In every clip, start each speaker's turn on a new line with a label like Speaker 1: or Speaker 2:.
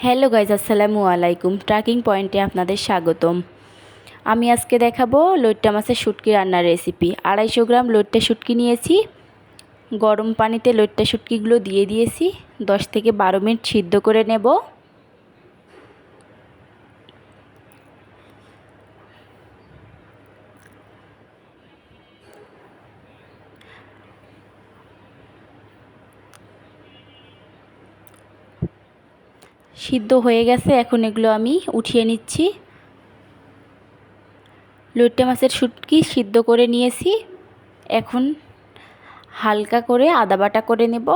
Speaker 1: Hello guys, আসসালামু আলাইকুম। Tracking পয়েন্টে আপনাদের স্বাগতম। আমি আজকে দেখাবো লইট্টা মাছের শুটকি রান্নার রেসিপি। 250 গ্রাম লইট্টা শুটকি নিয়েছি। গরম পানিতে লইট্টা শুটকিগুলো দিয়ে দিয়েছি। 10 থেকে 12 মিনিট সিদ্ধ করে নেব। সিদ্ধ হয়ে গেছে, এখন এগুলো আমি উঠিয়ে নিচ্ছি। লইট্টা মাছের শুটকি সিদ্ধ করে নিয়েছি। এখন হালকা করে আদা বাটা করে নেব।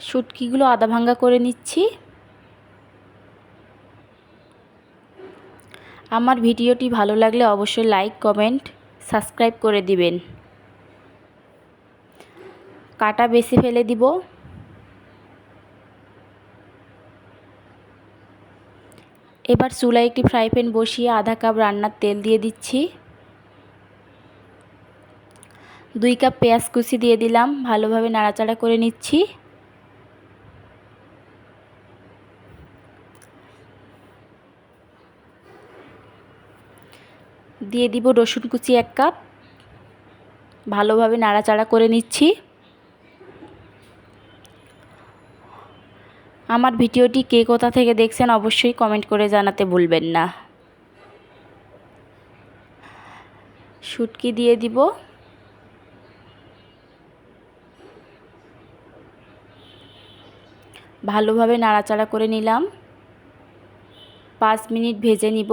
Speaker 1: শুটকিগুলো আদা ভাঙ্গা করে নিচ্ছি। আমার ভিডিওটি ভালো লাগলে অবশ্যই লাইক, কমেন্ট, সাবস্ক্রাইব করে দিবেন। কাটা বেছে ফেলে দিব। এবার চুলায় একটি ফ্রাই প্যান বসিয়ে আধা কাপ রান্নার তেল দিয়ে দিচ্ছি। 2 কাপ পেঁয়াজ কুচি দিয়ে দিলাম, ভালোভাবে নাড়াচাড়া করে নিচ্ছি। দিয়ে দিব রসুন কুচি 1 কাপ, ভালোভাবে নাড়াচাড়া করে নিচ্ছি। আমার ভিডিওটি কে কোথা থেকে দেখছেন অবশ্যই কমেন্ট করে জানাতে ভুলবেন না। শুটকি দিয়ে দিব। ভালোভাবে নাড়াচাড়া করে নিলাম। 5 মিনিট ভেজে নিব।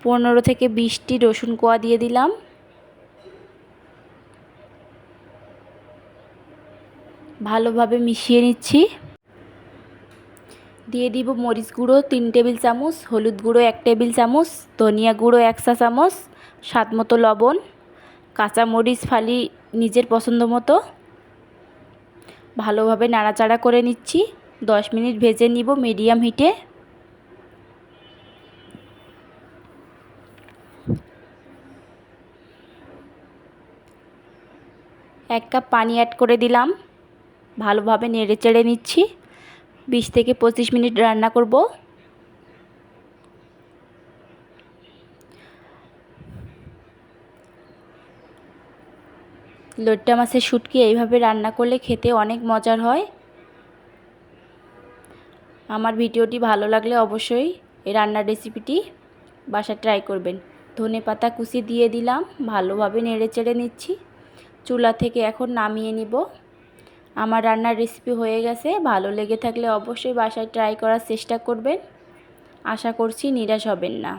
Speaker 1: 15 থেকে 20টি রসুন কোয়া দিয়ে দিলাম। ভালোভাবে মিশিয়ে নিচ্ছি। দিয়ে দিব মরিচ গুঁড়ো 3 টেবিল চামচ, হলুদ গুঁড়ো 1 টেবিল চামচ, ধনিয়া গুঁড়ো 1 চা চামচ, স্বাদ মতো লবণ, কাঁচা মরিচ ফালি নিজের পছন্দ মতো। ভালোভাবে নাড়াচাড়া করে নিচ্ছি। 10 মিনিট ভেজে নিব মিডিয়াম হিটে। এক কাপ পানি অ্যাড করে দিলাম। ভালোভাবে নেড়ে চেড়ে নিচ্ছি। 20 থেকে 25 মিনিট রান্না করব। লইট্টা মাছের শুটকি এইভাবে রান্না করলে খেতে অনেক মজার হয়। আমার ভিডিওটি ভালো লাগলে অবশ্যই এই রান্নার রেসিপিটি বাসায় ট্রাই করবেন। ধনেপাতা কুচি দিয়ে দিলাম, ভালোভাবে নেড়ে চেড়ে নিচ্ছি। চুলা থেকে এখন নামিয়ে নিব। আমার রান্নার রেসিপি হয়ে গেছে। ভালো লেগে থাকলে অবশ্যই বাসায় ট্রাই করার চেষ্টা করবেন। আশা করছি নিরাশ হবেন না,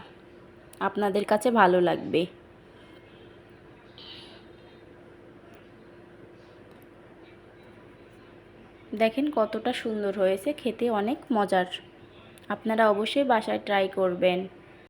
Speaker 1: আপনাদের কাছে ভালো লাগবে। দেখেন কতটা সুন্দর হয়েছে, খেতে অনেক মজার। আপনারা অবশ্যই বাসায় ট্রাই করবেন।